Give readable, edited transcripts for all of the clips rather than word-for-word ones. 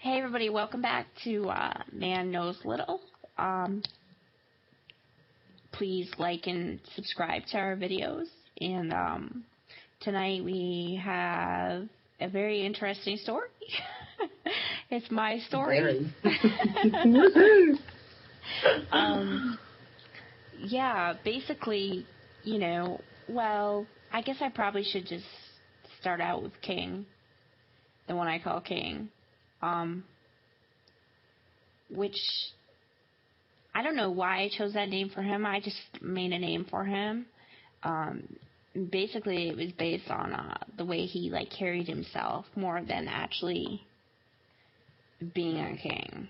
Hey everybody, welcome back to Man Knows Little. Please like and subscribe to our videos. And tonight we have a very interesting story. It's my story. Yeah, basically, well, I guess I probably should just start out with King, the one I call King. Which, I don't know why I chose that name for him. I just made a name for him. Basically, it was based on the way he, carried himself more than actually being a king.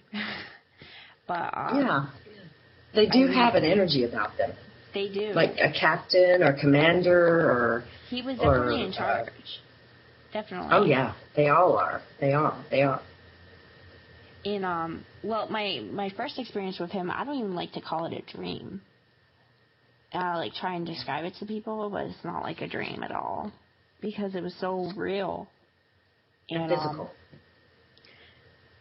But, yeah. They do have an energy about them. They do. Like a captain or commander or... He was definitely in charge. Definitely. Oh, yeah. They all are. They are. And, well, my first experience with him, I don't even like to call it a dream. Try and describe it to people, but it's not like a dream at all. Because it was so real. And physical.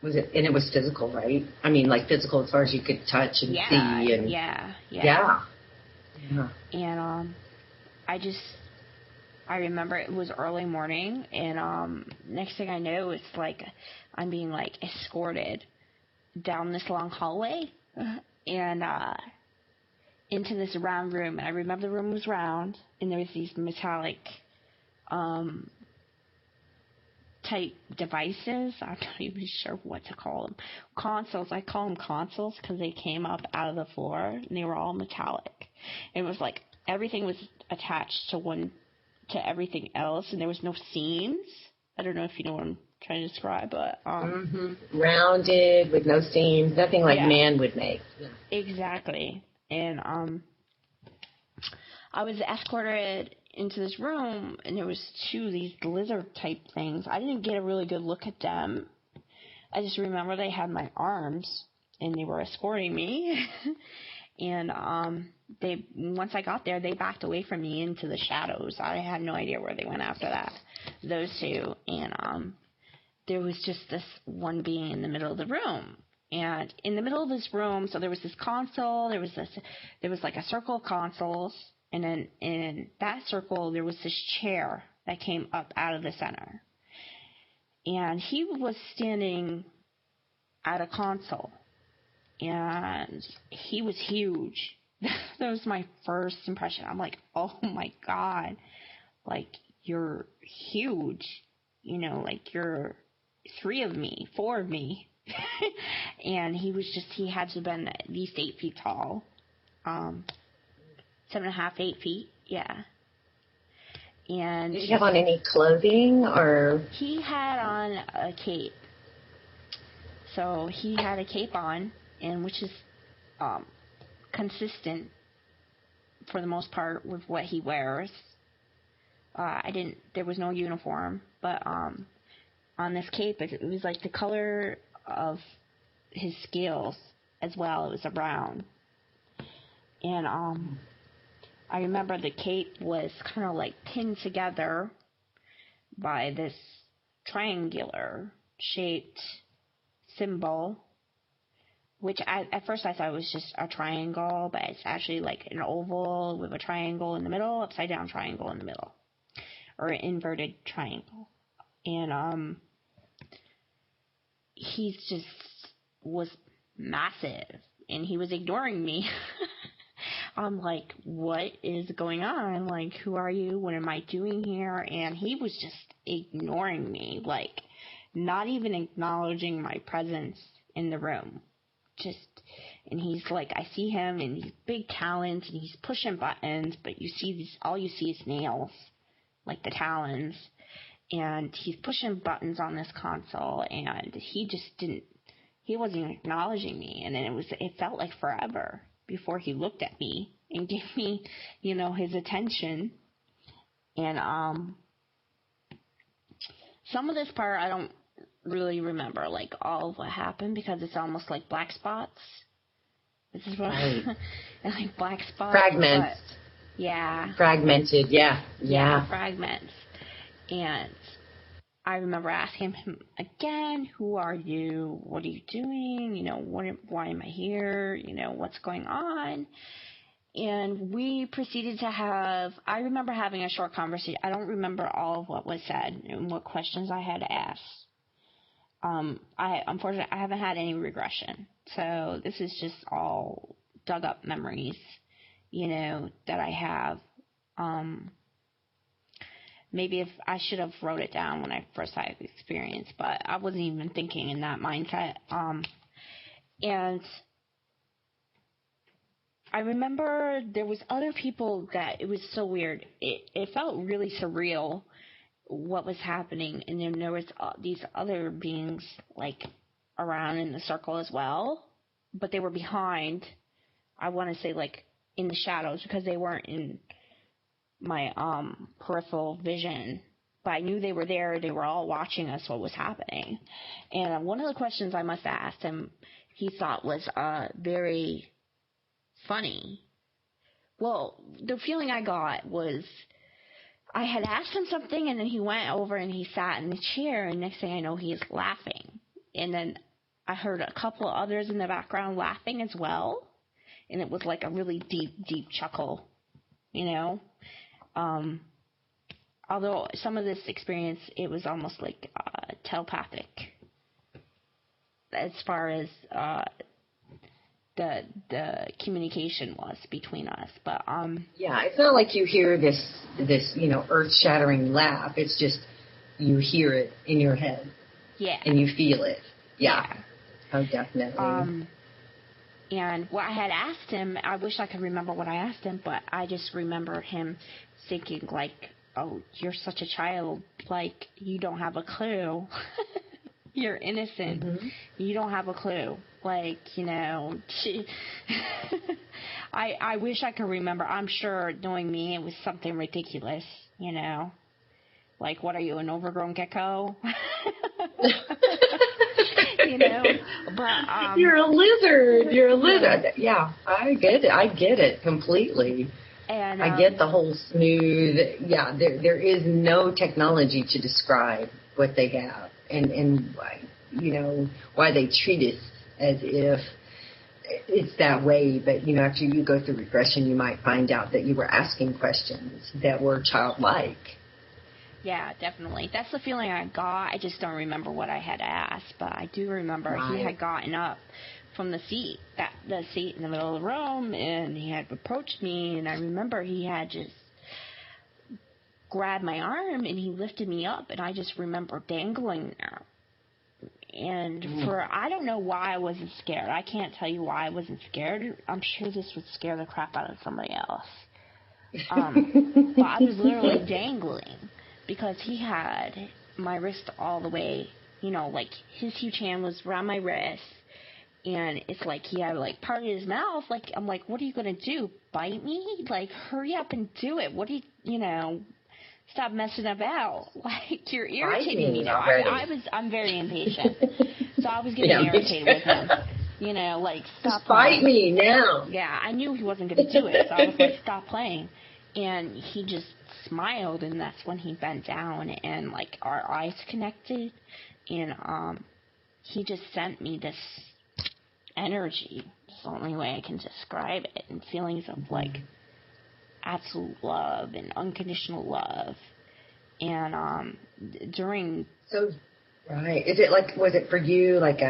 And it was physical, right? I mean, physical as far as you could touch and see. And Yeah. And, I remember it was early morning, and next thing I know, it's I'm being escorted down this long hallway and into this round room. And I remember the room was round, and there was these metallic type devices. I'm not even sure what to call them. Consoles. I call them consoles because they came up out of the floor, and they were all metallic. And it was everything was attached to everything else, and there was no seams. I don't know if you know what I'm trying to describe, but rounded with no seams, nothing like man would make. Yeah. Exactly. And I was escorted into this room, and there was two of these lizard type things. I didn't get a really good look at them. I just remember they had my arms, and they were escorting me. And once I got there, they backed away from me into the shadows. I had no idea where they went after that. Those two. And there was just this one being in the middle of the room. And in the middle of this room, so there was this console, there was a circle of consoles, and then in that circle there was this chair that came up out of the center. And he was standing at a console. And he was huge. That was my first impression. I'm like, oh my God. You're huge. You're 3 of me, 4 of me. And he had to have been at least 8 feet tall. 7.5, 8 feet, yeah. And did he have on any clothing or? He had on a cape. So he had a cape on, and which is consistent for the most part with what he wears. There was no uniform, but on this cape, it was the color of his scales as well. It was a brown. And I remember the cape was kind of pinned together by this triangular shaped symbol, which at first I thought it was just a triangle, but it's actually an oval with a triangle in the middle, upside down triangle in the middle, or an inverted triangle. And he just was massive, and he was ignoring me. I'm like, what is going on? Who are you? What am I doing here? And he was just ignoring me, not even acknowledging my presence in the room. And he's I see him, and he's big talons, and he's pushing buttons, but all you see is nails, the talons. And he's pushing buttons on this console, and he wasn't acknowledging me. And then it felt like forever before he looked at me and gave me, his attention. And some of this part I don't really remember all of what happened, because it's almost like black spots. This is what right. Black spots. Fragments. Yeah. Fragmented, yeah. Fragments. And I remember asking him again, who are you? What are you doing? You know, why am I here? You know, what's going on? And we proceeded to I remember having a short conversation. I don't remember all of what was said and what questions I had asked. Unfortunately, I haven't had any regression. So this is just all dug up memories, you know, that I have. Maybe if I should have wrote it down when I first had the experience, but I wasn't even thinking in that mindset. And I remember there was other people that it was so weird. It felt really surreal what was happening, and then there was these other beings like around in the circle as well, but they were behind. I want to say like in the shadows because they weren't in my peripheral vision, but I knew they were there. They were all watching us what was happening. And one of the questions I must have asked him, he thought was very funny. Well, the feeling I got was I had asked him something, and then he went over and he sat in the chair, and next thing I know, he is laughing. And then I heard a couple of others in the background laughing as well, and it was like a really deep, deep chuckle, you know. Although some of this experience, it was almost like telepathic as far as the communication was between us. But yeah, it's not like you hear this you know, earth-shattering laugh. It's just you hear it in your head. Yeah. And you feel it. Yeah. Oh, definitely. And what I had asked him, I wish I could remember what I asked him, but I just remember him thinking like, oh, you're such a child, like, you don't have a clue. You're innocent. Mm-hmm. You don't have a clue. Like, you know, I wish I could remember. I'm sure, knowing me, it was something ridiculous, you know. Like, what are you, an overgrown gecko? You know, but you're a lizard. You're a lizard. Yeah, I get it completely. And I get the whole smooth. Yeah, there is no technology to describe what they have, and you know why they treat us as if it's that way. But you know, after you go through regression, you might find out that you were asking questions that were childlike. Yeah, definitely. That's the feeling I got. I just don't remember what I had asked, but I do remember he had gotten up from the seat in the middle of the room, and he had approached me, and I remember he had just grabbed my arm, and he lifted me up, and I just remember dangling there. And I don't know why I wasn't scared. I can't tell you why I wasn't scared. I'm sure this would scare the crap out of somebody else. But I was literally dangling. Because he had my wrist all the way, you know, like his huge hand was around my wrist, and it's like he had like part of his mouth. Like, I'm like, what are you gonna do? Bite me? Like, hurry up and do it. What do you know? Stop messing about. Like, you're irritating me now. I'm very impatient, so I was getting irritated with him. You know, like, stop. Just bite me now. Yeah, I knew he wasn't gonna do it, so I was like, stop playing. And he just smiled, and that's when he bent down, and like our eyes connected, and he just sent me this energy. It's the only way I can describe it, and feelings of like absolute love and unconditional love. And during right, is it like, was it for you like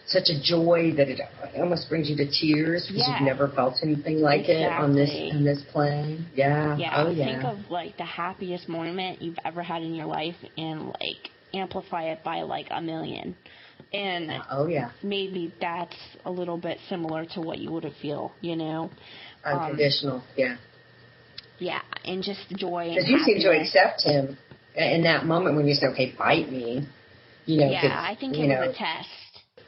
such a joy that it almost brings you to tears because you've never felt anything like it on this plane? Yeah. Yeah. Think of like the happiest moment you've ever had in your life, and like amplify it by like 1,000,000. And maybe that's a little bit similar to what you would have feel, you know. Unconditional, yeah. Yeah, and just joy and because you seem to accept him in that moment when you say, "Okay, bite me." You know. Yeah, I think it was a test.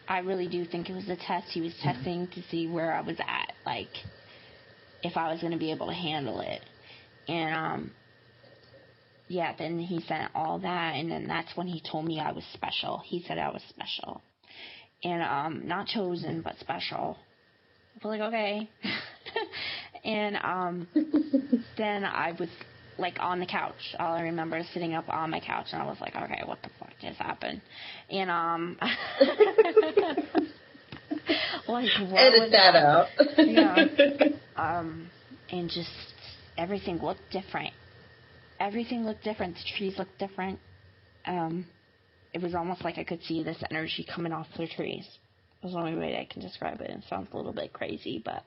I really do think it was a test. He was testing to see where I was at, like, if I was going to be able to handle it. And, then he sent all that, and then that's when he told me I was special. He said I was special. And, not chosen, but special. I was like, okay. And, then I was like on the couch. All I remember is sitting up on my couch, and I was like, okay, what the fuck just happened? And like, what edit was that out. Yeah. And just everything looked different. Everything looked different. The trees looked different. It was almost like I could see this energy coming off the trees. That's the only way I can describe it. It sounds a little bit crazy, but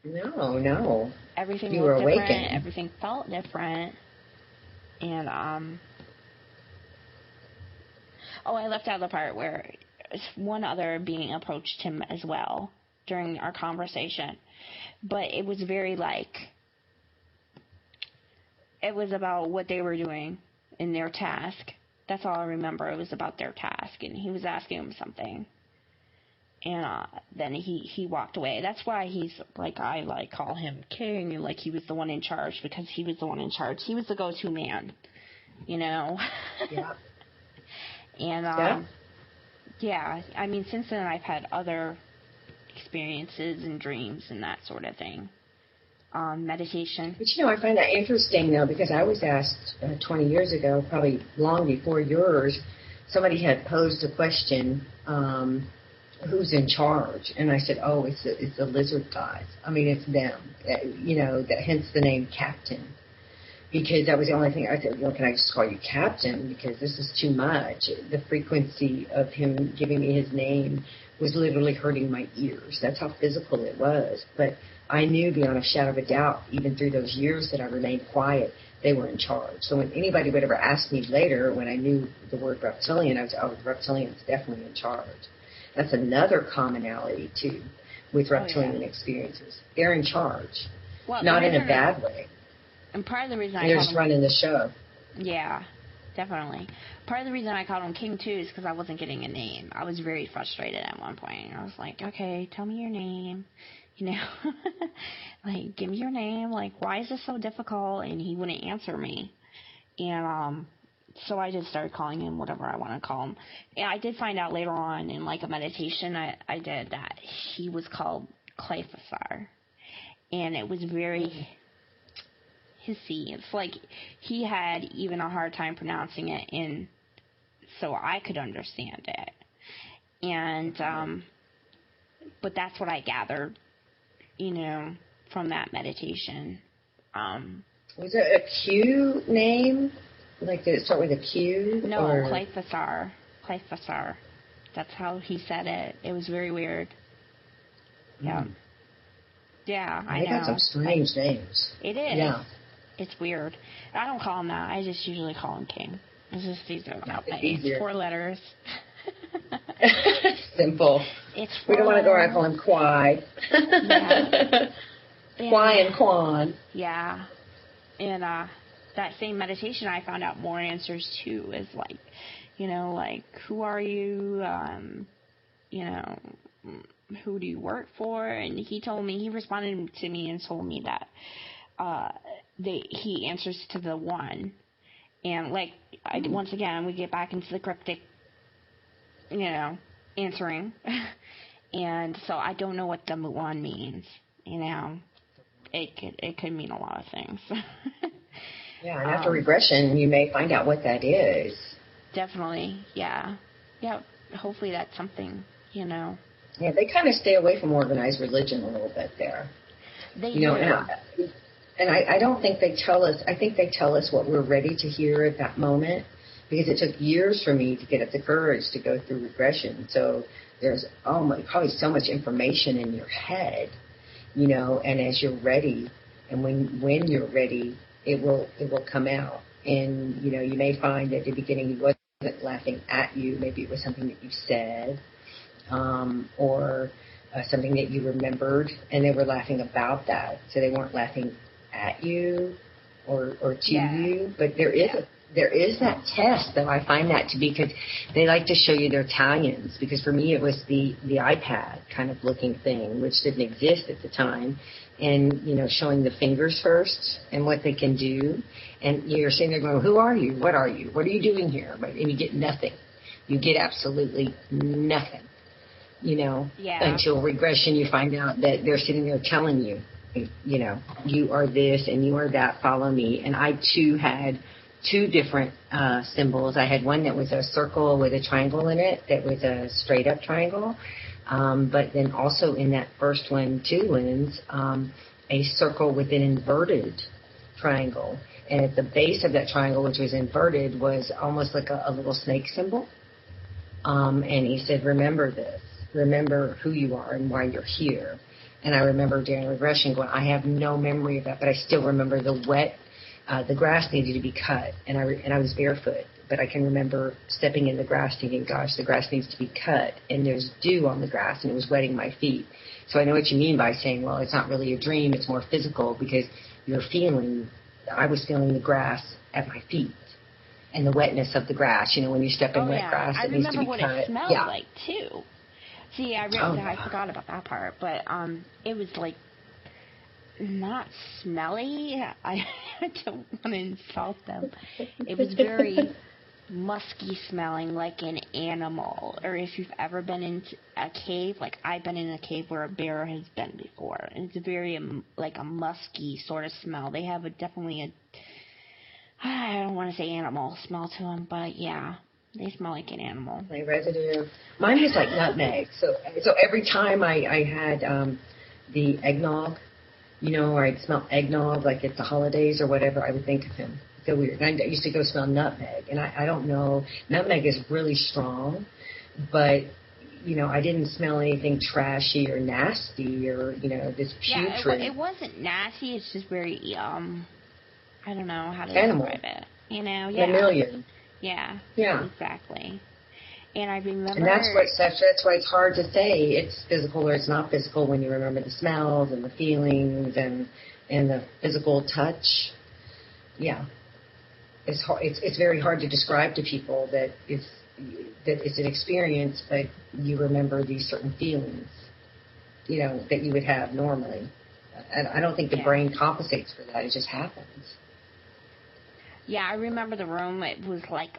No. everything You looked were different. awakened. Everything felt different. And I left out the part where one other being approached him as well during our conversation, but it was very like, it was about what they were doing in their task. That's all I remember. It was about their task, and he was asking him something, and then he walked away. That's why he's like, I like call him king, and like he was the one in charge, because he was the one in charge. He was the go-to man, you know. Yeah. And yeah, I mean, since then I've had other experiences and dreams and that sort of thing. Meditation. But I find that interesting, though, because I was asked 20 years ago, probably long before yours, somebody had posed a question, who's in charge? And I said, oh, it's the lizard guys. I mean, it's them. Hence the name Captain. Because that was the only thing I said, can I just call you Captain? Because this is too much. The frequency of him giving me his name was literally hurting my ears. That's how physical it was. But I knew beyond a shadow of a doubt, even through those years that I remained quiet, they were in charge. So when anybody would ever ask me later, when I knew the word reptilian, I was, the reptilian's definitely in charge. That's another commonality, too, with reptilian experiences. They're in charge. Well, not in a bad way. And part of the reason they're just running the show. Yeah, definitely. Part of the reason I called him King, too, is because I wasn't getting a name. I was very frustrated at one point. I was like, okay, tell me your name. Like, give me your name. Like, why is this so difficult? And he wouldn't answer me. And so I just started calling him whatever I want to call him. And I did find out later on in, like, a meditation I did that he was called Clayfasar. And it was very hissy. It's like he had even a hard time pronouncing it so I could understand it. And, but that's what I gathered, from that meditation. Was it a Q name? Like, did it start with a Q? No, Clayfasar. Clayfasar. That's how he said it. It was very weird. Yeah. Yeah, I know. They got some strange names. It is. Yeah. It's weird. I don't call him that. I just usually call him King. It's just easier without names. 4 letters. Simple. We don't want to go around calling him Kwai. Yeah. Kwai and Kwan. Yeah. And that same meditation, I found out more answers too. Is like, like, who are you? Who do you work for? And he responded to me and told me that he answers to the one. And like, once again, we get back into the cryptic, answering. And so I don't know what the one means, It could mean a lot of things. Yeah, and after regression, you may find out what that is. Definitely, yeah. Yeah, hopefully that's something, Yeah, they kind of stay away from organized religion a little bit there. They do. And I don't think they tell us. I think they tell us what we're ready to hear at that moment, because it took years for me to get up the courage to go through regression. So there's probably so much information in your head, and as you're ready, and when you're ready, it will come out. And you may find at the beginning he wasn't laughing at you. Maybe it was something that you said, or something that you remembered, and they were laughing about that. So they weren't laughing at you or to you. But there is that test, though. I find that to be, because they like to show you their Italians. Because for me, it was the iPad kind of looking thing, which didn't exist at the time. And, showing the fingers first and what they can do. And you're sitting there going, who are you? What are you? What are you doing here? And you get nothing. You get absolutely nothing. Until regression, you find out that they're sitting there telling you you know, you are this and you are that, follow me. And I, too, had two different symbols. I had one that was a circle with a triangle in it, that was a straight-up triangle. But then also in that first one, too, Linz, a circle with an inverted triangle. And at the base of that triangle, which was inverted, was almost like a little snake symbol. And he said, remember this. Remember who you are and why you're here. And I remember during regression going, I have no memory of that, but I still remember the grass needed to be cut, and I was barefoot. But I can remember stepping in the grass thinking, gosh, the grass needs to be cut, and there's dew on the grass, and it was wetting my feet. So I know what you mean by saying, well, it's not really a dream, it's more physical, because I was feeling the grass at my feet and the wetness of the grass. You know, when you step in wet grass, it needs to be cut. I remember what it smelled like, too. See, I forgot about that part, but it was like not smelly. I don't want to insult them. It was very musky smelling, like an animal. Or if you've ever been into a cave, like I've been in a cave where a bear has been before, and it's a very like a musky sort of smell. They have I don't want to say animal smell to them, but yeah. They smell like an animal. Like residue. Mine was like nutmeg. So every time I had the eggnog, you know, or I'd smell eggnog, like at the holidays or whatever, I would think of him. So weird. And I used to go smell nutmeg. And I don't know, nutmeg is really strong, but, you know, I didn't smell anything trashy or nasty or, you know, this putrid. Yeah, it wasn't nasty. It's just very, I don't know how to describe it. You know, yeah. Mammalian. Yeah. Yeah. Exactly. And I remember. And that's why it's hard to say it's physical or it's not physical when you remember the smells and the feelings and the physical touch. Yeah. It's very hard to describe to people that it's an experience, but you remember these certain feelings, you know, that you would have normally. And I don't think the brain compensates for that. It just happens. Yeah, I remember the room. It was like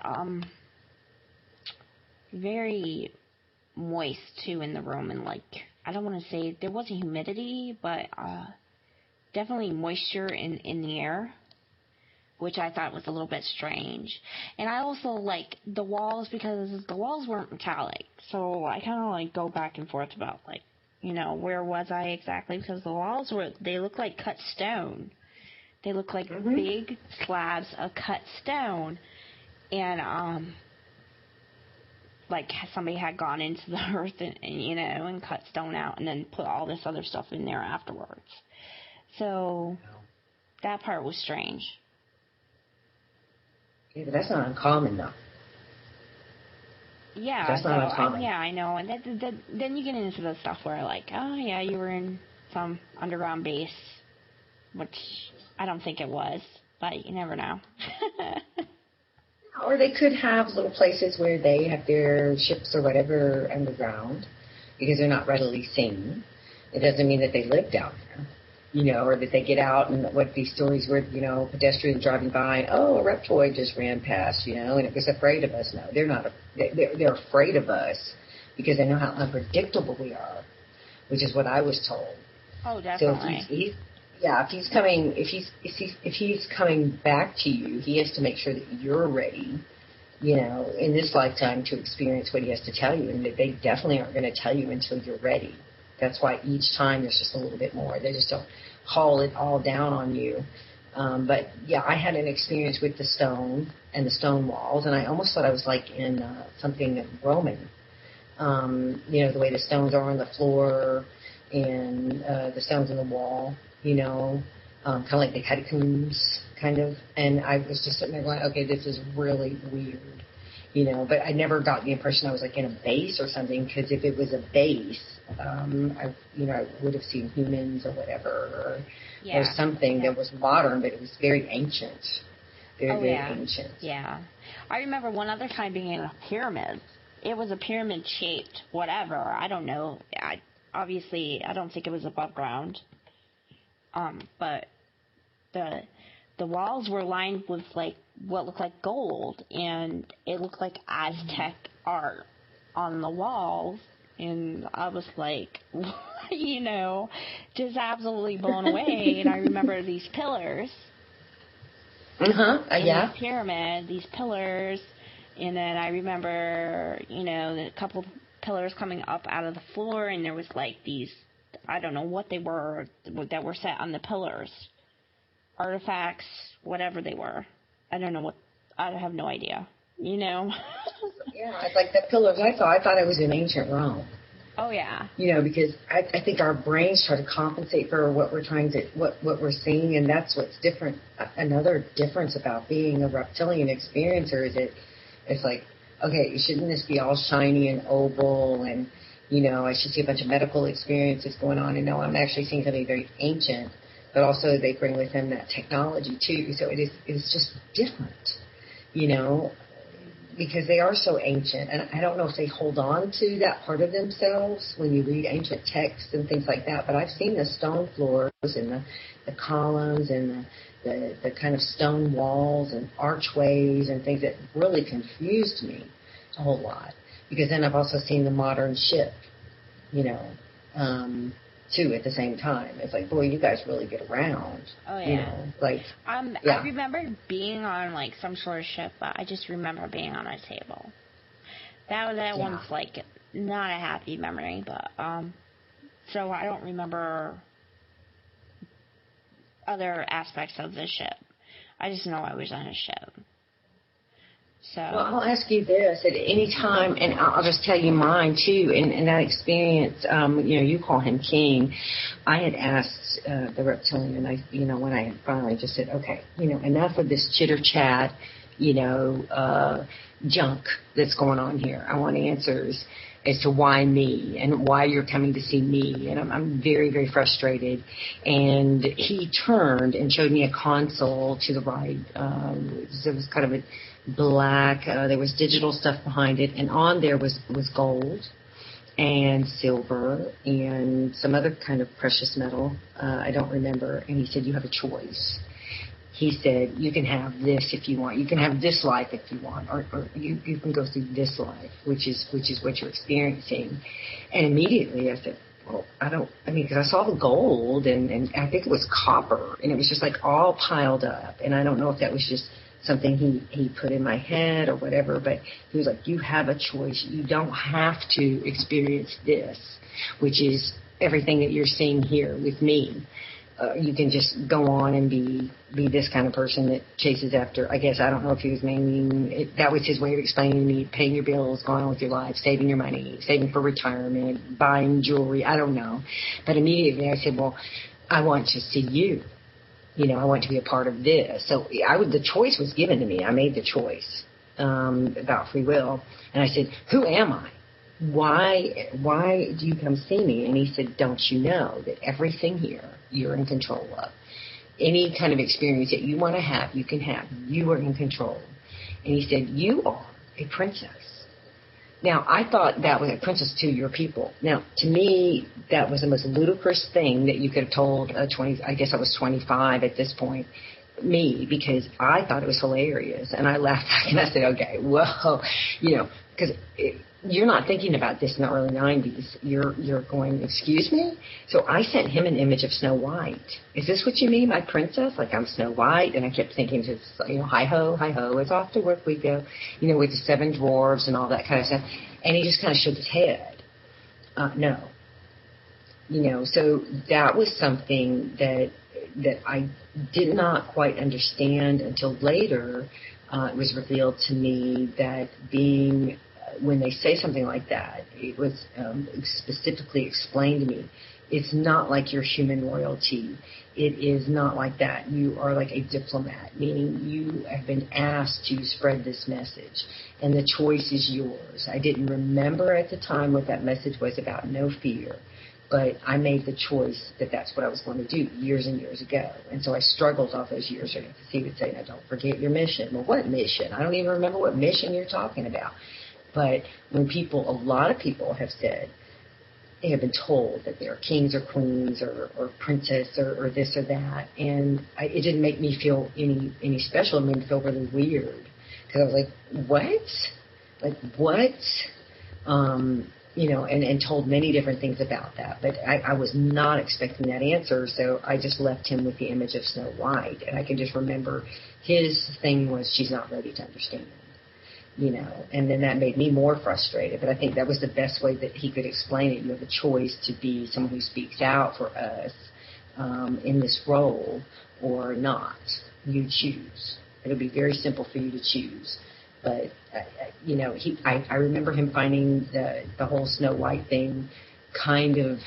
very moist too in the room, and like I don't want to say there wasn't humidity, but definitely moisture in the air, which I thought was a little bit strange. And I also like the walls because the walls weren't metallic, so I kind of like go back and forth about like, you know, where was I exactly, because the walls they look like cut stone. They look like big slabs of cut stone, and like somebody had gone into the earth and you know, and cut stone out and then put all this other stuff in there afterwards. So that part was strange. Yeah, but that's not uncommon, though. Yeah, that's not uncommon. Yeah, I know. And then you get into the stuff where like, oh yeah, you were in some underground base, which I don't think it was, but you never know. Or they could have little places where they have their ships or whatever underground because they're not readily seen. It doesn't mean that they live down there, you know, or that they get out and what these stories were, you know, pedestrians driving by, oh, a reptoid just ran past, you know, and it was afraid of us. No, they're not. They're afraid of us because they know how unpredictable we are, which is what I was told. Oh, definitely. So if he's coming back to you, he has to make sure that you're ready, you know, in this lifetime to experience what he has to tell you, and they definitely aren't going to tell you until you're ready. That's why each time there's just a little bit more. They just don't haul it all down on you. But yeah, I had an experience with the stone and the stone walls, and I almost thought I was like in something Roman. You know, the way the stones are on the floor and the stones on the wall. You know, kind of like the catacombs, kind of. And I was just sitting there going, okay, this is really weird, you know. But I never got the impression I was like in a base or something, because if it was a base, I would have seen humans or whatever, or something that was modern, but it was very ancient, very ancient. Yeah, I remember one other time being in a pyramid. It was a pyramid-shaped whatever. I don't know. I don't think it was above ground. But the walls were lined with like what looked like gold, and it looked like Aztec art on the walls, and I was like, you know, just absolutely blown away. And I remember these pillars. Yeah. This pyramid, these pillars. And then I remember, you know, a couple pillars coming up out of the floor, and there was like these, I don't know what they were, that were set on the pillars. Artifacts, whatever they were. I don't know what, I have no idea, you know? Yeah, it's like the pillars I thought it was in ancient Rome. Oh, yeah. You know, because I think our brains try to compensate for what we're trying to, what we're seeing, and that's what's different. Another difference about being a reptilian experiencer is that it's like, okay, shouldn't this be all shiny and oval, and, you know, I should see a bunch of medical experiences going on, and no, I'm actually seeing something very ancient, but also they bring with them that technology too, so it's just different, you know, because they are so ancient, and I don't know if they hold on to that part of themselves when you read ancient texts and things like that, but I've seen the stone floors and the columns and the kind of stone walls and archways and things that really confused me a whole lot. Because then I've also seen the modern ship, you know, too, at the same time. It's like, boy, you guys really get around. Oh, yeah. You know, like, I remember being on, like, some sort of ship, but I just remember being on a table. That one's, like, not a happy memory, but, so I don't remember other aspects of the ship. I just know I was on a ship. So. Well, I'll ask you this at any time, and I'll just tell you mine too. In that experience, you know, you call him King. I had asked the reptilian, when I had finally just said, okay, you know, enough of this chitter chat, you know, junk that's going on here. I want answers as to why me and why you're coming to see me. And I'm very, very frustrated. And he turned and showed me a console to the right. It was kind of a black. There was digital stuff behind it. And on there was gold and silver and some other kind of precious metal. I don't remember. And he said, you have a choice. He said, you can have this if you want. You can have this life if you want, or you can go through this life, which is what you're experiencing. And immediately I said, well, because I saw the gold, and I think it was copper, and it was just like all piled up. And I don't know if that was just something he put in my head or whatever, but he was like, you have a choice. You don't have to experience this, which is everything that you're seeing here with me. You can just go on and be this kind of person that chases after, I guess, I don't know if he was meaning, that was his way of explaining to me, paying your bills, going on with your life, saving your money, saving for retirement, buying jewelry, I don't know. But immediately I said, well, I want to see you. You know, I want to be a part of this. So the choice was given to me. I made the choice about free will. And I said, who am I? Why do you come see me? And he said, don't you know that everything here you're in control of? Any kind of experience that you want to have, you can have. You are in control. And he said, you are a princess. Now, I thought that was a princess to your people. Now, to me, that was the most ludicrous thing that you could have told I guess I was 25 at this point, me, because I thought it was hilarious. And I laughed back and I said, okay, well, you know, because you're not thinking about this in the early 90s. You're going, excuse me? So I sent him an image of Snow White. Is this what you mean, my princess? Like I'm Snow White? And I kept thinking, just, you know, hi-ho, it's off to work we go, you know, with the 7 dwarves and all that kind of stuff. And he just kind of shook his head. No. You know, so that was something that I did not quite understand until later. It was revealed to me that when they say something like that, it was specifically explained to me. It's not like your human royalty. It is not like that. You are like a diplomat, meaning you have been asked to spread this message, and the choice is yours. I didn't remember at the time what that message was about, no fear, but I made the choice that that's what I was going to do years and years ago. And so I struggled all those years. He would say, now don't forget your mission. Well, what mission? I don't even remember what mission you're talking about. But when a lot of people have said, they have been told that they're kings or queens or princess or this or that, and it didn't make me feel any special. It made me feel really weird because I was like, what? Like what? and told many different things about that. But I was not expecting that answer, so I just left him with the image of Snow White. And I can just remember his thing was, she's not ready to understand. And then that made me more frustrated. But I think that was the best way that he could explain it. You have a choice to be someone who speaks out for us in this role or not. You choose. It'll be very simple for you to choose. But, I remember him finding the whole Snow White thing kind of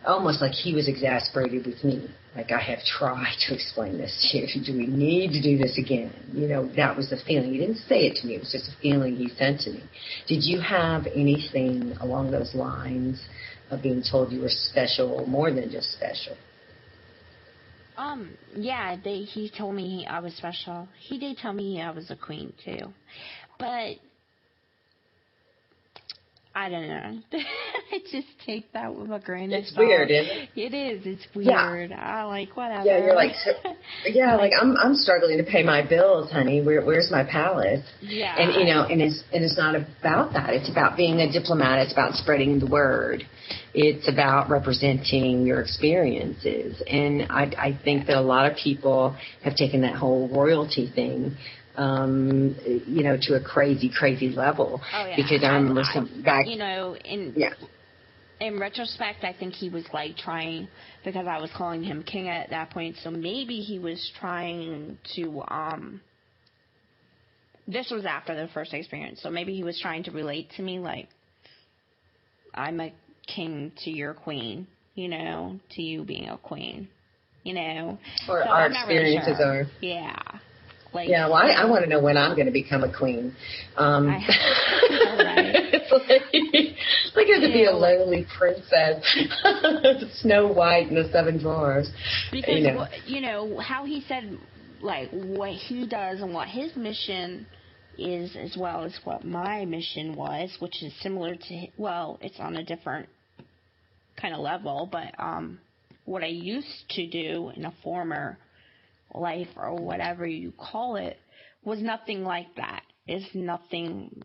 almost like he was exasperated with me. Like, I have tried to explain this to you. Do we need to do this again? That was the feeling. He didn't say it to me. It was just a feeling he sent to me. Did you have anything along those lines of being told you were special, more than just special? Yeah, he told me I was special. He did tell me I was a queen, too. But I don't know. I just take that with a grain of salt. It's weird, isn't it? It is. It's weird. Yeah. Whatever. Yeah, you're like, I'm struggling to pay my bills, honey. Where's my palace? Yeah. And it's not about that. It's about being a diplomat. It's about spreading the word. It's about representing your experiences. And I think that a lot of people have taken that whole royalty thing, to a crazy level. Oh, yeah. Because I remember some back. In retrospect, I think he was trying, because I was calling him king at that point, so maybe he was trying to, this was after the first experience, so maybe he was trying to relate to me, I'm a king to your queen, to you being a queen, Or so our experiences really sure. are. Yeah. I want to know when I'm going to become a queen. Right. It's like I have to be a lowly princess, Snow White and the Seven Dwarfs. Because, how he said, what he does and what his mission is, as well as what my mission was, which is similar to, it's on a different kind of level, but what I used to do in a former life or whatever you call it was nothing like that. It's nothing,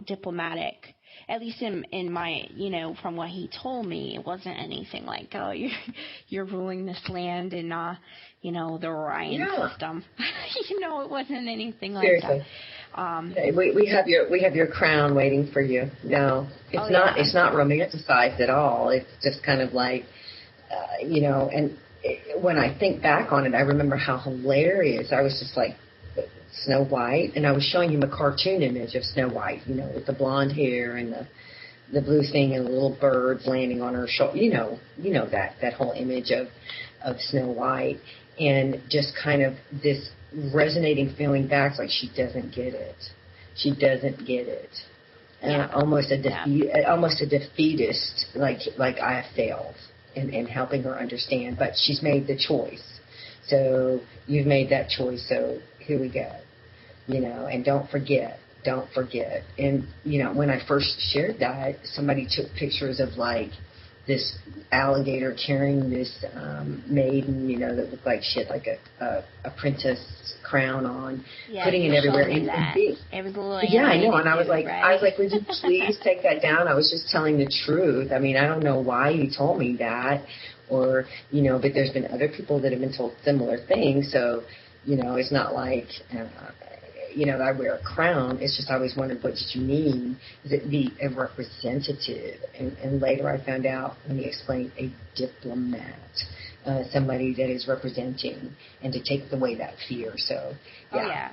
diplomatic. At least in my, from what he told me, it wasn't anything like, oh, you're ruling this land in, the Orion system. It wasn't anything like Seriously. that. We have your crown waiting for you. No, it's not romanticized at all. It's just kind of like, and when I think back on it, I remember how hilarious. I was just like, Snow White, and I was showing him a cartoon image of Snow White, with the blonde hair and the blue thing and the little birds landing on her shoulder. That whole image of Snow White, and just kind of this resonating feeling back, like she doesn't get it. She doesn't get it. Almost a defeatist, like I have failed in helping her understand. But she's made the choice. So you've made that choice, so here we go. And don't forget. And, when I first shared that, somebody took pictures of, this alligator carrying this maiden, that looked like she had, a princess crown on, putting it everywhere. It was a little I know. And I was like, right? would you please take that down? I was just telling the truth. I mean, I don't know why you told me that, or, but there's been other people that have been told similar things. So, it's not like, that I wear a crown. It's just I always wondered, what did you mean? Is it be a representative? And later I found out when he explained a diplomat, somebody that is representing, and to take away that fear. So, we're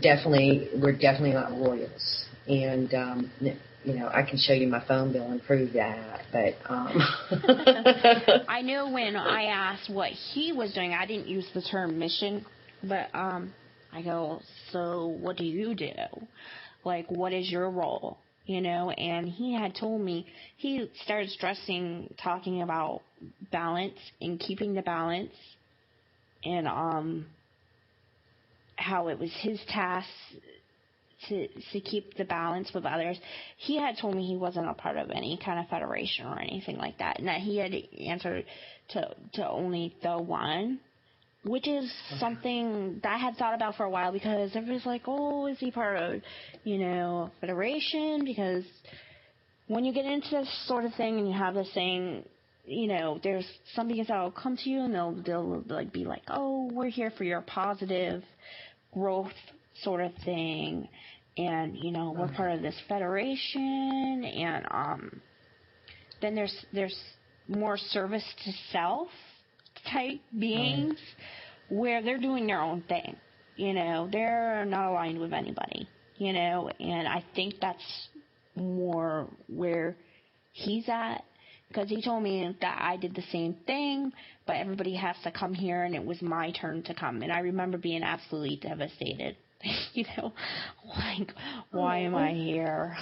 definitely not royals. And, I can show you my phone bill and prove that, but I know when I asked what he was doing, I didn't use the term mission, but I go, so what do you do? What is your role? And he had told me, he started talking about balance and keeping the balance, and how it was his task to keep the balance with others. He had told me he wasn't a part of any kind of federation or anything like that, and that he had answered to only the one, which is something that I had thought about for a while, because everybody's like, oh, is he part of, Federation? Because when you get into this sort of thing and you have this saying, there's some beings that will come to you and they'll like be like, oh, we're here for your positive growth sort of thing, and we're part of this federation, and then there's more service to self type beings where they're doing their own thing. They're not aligned with anybody, and I think that's more where he's at, because he told me that I did the same thing, but everybody has to come here, and it was my turn to come. And I remember being absolutely devastated. Like, why am I here?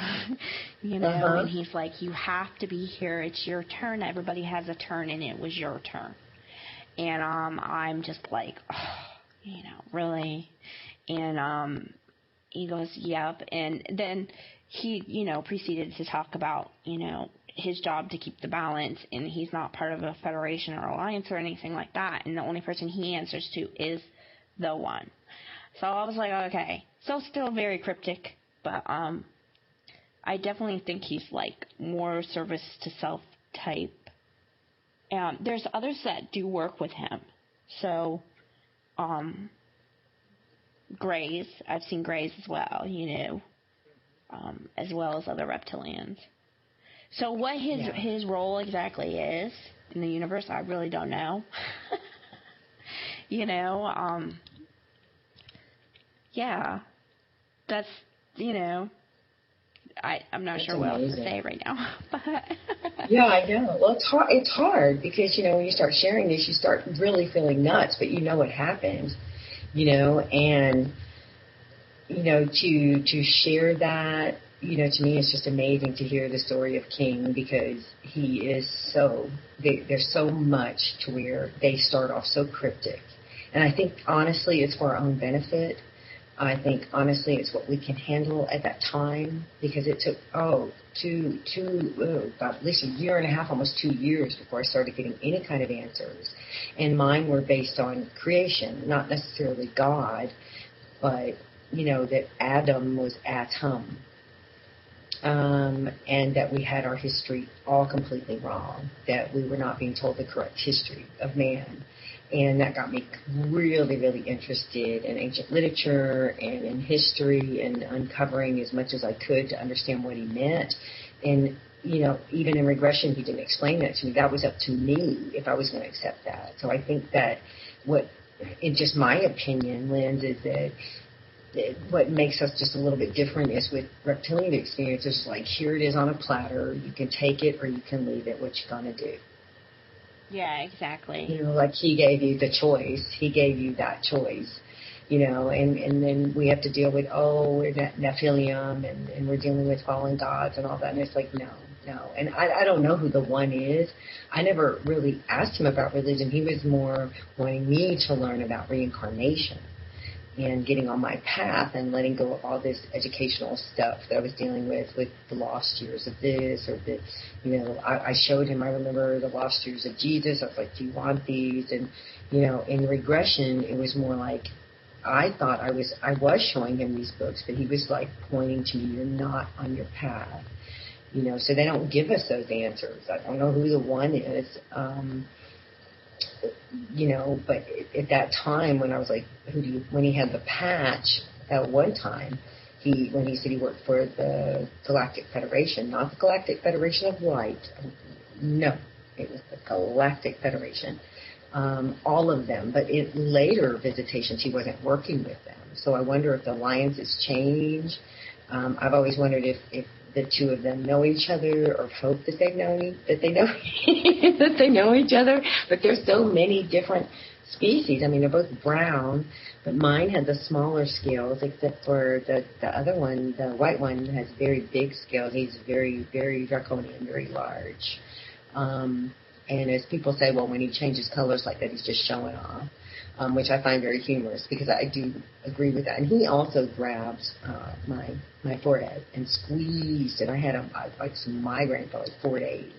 And he's like, you have to be here. It's your turn. Everybody has a turn, and it was your turn. And I'm just like, oh, really? And he goes, yep. And then he, proceeded to talk about, his job to keep the balance, and he's not part of a federation or alliance or anything like that, and the only person he answers to is the one. So I was like, okay. So still very cryptic, but I definitely think he's like more service to self type. There's others that do work with him. So Greys, I've seen Greys as well, as well as other reptilians. So what his role exactly is in the universe, I really don't know. Yeah, that's, I'm not sure what else to say right now. Yeah, I know. Well, it's hard because, when you start sharing this, you start really feeling nuts, but what happened, and, to share that, to me it's just amazing to hear the story of King, because he is there's so much to where they start off so cryptic. And I think, honestly, it's for our own benefit. I think, honestly, it's what we can handle at that time, because it took, about at least a year and a half, almost 2 years before I started getting any kind of answers. And mine were based on creation, not necessarily God, but, that Adam was Atom. And that we had our history all completely wrong, that we were not being told the correct history of man. And that got me really, really interested in ancient literature and in history, and uncovering as much as I could to understand what he meant. And, even in regression, he didn't explain that to me. That was up to me if I was going to accept that. So I think that in just my opinion, Lynn, is that what makes us just a little bit different is with reptilian experiences, like, here it is on a platter. You can take it or you can leave it. What you gonna do? Yeah, exactly. Like, he gave you the choice. He gave you that choice. And then we have to deal with, we're Nephilim, and we're dealing with fallen gods and all that. And it's like, no. And I don't know who the one is. I never really asked him about religion. He was more wanting me to learn about reincarnation and getting on my path and letting go of all this educational stuff that I was dealing with the lost years of this, or the, I showed him, I remember the lost years of Jesus. I was like, do you want these? And, in regression, it was more like, I thought I was showing him these books, but he was like pointing to me, you're not on your path. So they don't give us those answers. I don't know who the one is. But at that time when I was like, when he had the patch at one time, when he said he worked for the Galactic Federation, not the Galactic Federation of Light, no, it was the Galactic Federation, all of them, but in later visitations he wasn't working with them. So I wonder if the alliances change. I've always wondered if the two of them know each other, or hope that they know that they know each other. But there's so many different species. I mean, they're both brown, but mine had the smaller scales, except for the other one, the white one, has very big scales. He's very, very draconian, very large. And as people say, well, when he changes colors like that, he's just showing off. Which I find very humorous, because I do agree with that. And he also grabs my forehead and squeezed, and I had like some migraine for like 4 days.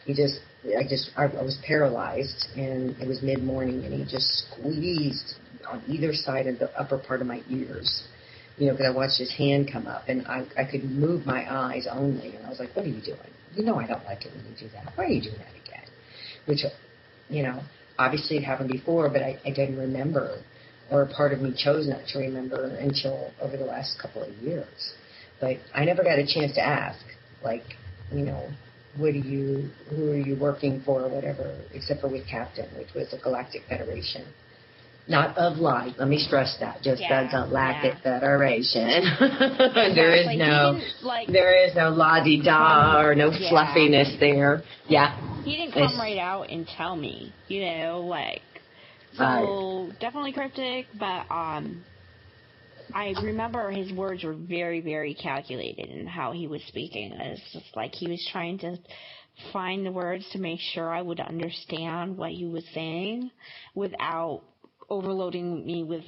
I was paralyzed, and it was mid-morning, and he just squeezed on either side of the upper part of my ears, because I watched his hand come up, and I could move my eyes only, and I was like, what are you doing? I don't like it when you do that. Why are you doing that again? Which, obviously it happened before, but I didn't remember, or a part of me chose not to remember until over the last couple of years. But I never got a chance to ask, like, who are you working for, or whatever, except for with Captain, which was a galactic federation. Not of light, let me stress that, just the Galactic Federation. There is no la-di-da or no fluffiness there. Yeah. He didn't come right out and tell me, so definitely cryptic, but I remember his words were very, very calculated in how he was speaking. It's just like he was trying to find the words to make sure I would understand what he was saying without overloading me with,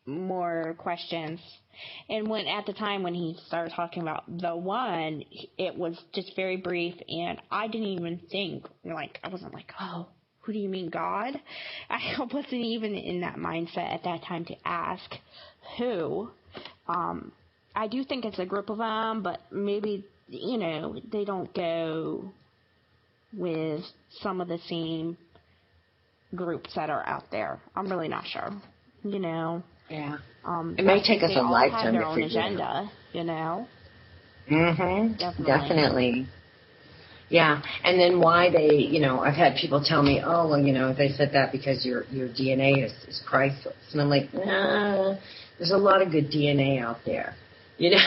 more questions. And at the time when he started talking about the one, it was just very brief, and I didn't even think, I wasn't like, oh, who do you mean, God? I wasn't even in that mindset at that time to ask who. I do think it's a group of them, but maybe, they don't go with some of the same groups that are out there. I'm really not sure, Yeah. It may take us a lifetime to figure it out. They all have their own agenda, Definitely. Yeah, and then why they, I've had people tell me, oh, well, they said that because your DNA is priceless. And I'm like, nah, there's a lot of good DNA out there. There's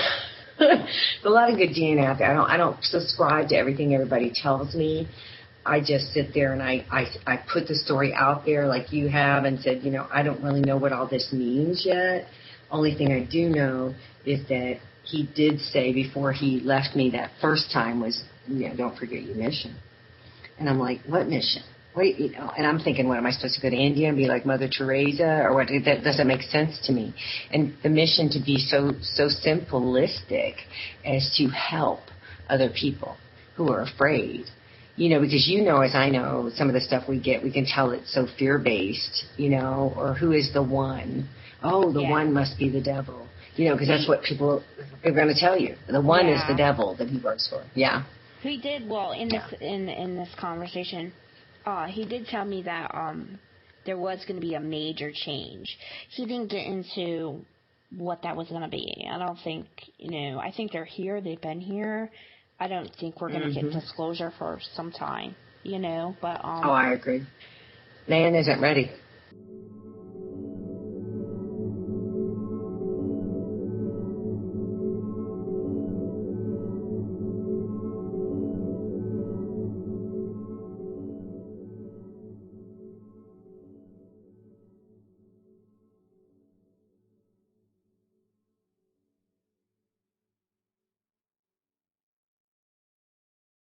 a lot of good DNA out there. I don't subscribe to everything everybody tells me. I just sit there and I put the story out there like you have and said, I don't really know what all this means yet. Only thing I do know is that he did say before he left me that first time was, don't forget your mission. And I'm like, what mission? Wait, and I'm thinking, what, am I supposed to go to India and be like Mother Teresa, or what? That doesn't make sense to me. And the mission to be so simplistic as to help other people who are afraid. Because as I know, some of the stuff we get, we can tell it's so fear-based, or who is the one? Oh, the one must be the devil. Because that's what people are going to tell you. The one is the devil that he works for. Yeah. He did, in this conversation, he did tell me that there was going to be a major change. He didn't get into what that was going to be. I don't think, I think they're here. They've been here. I don't think we're going to get disclosure for some time, but... I agree. Man isn't ready.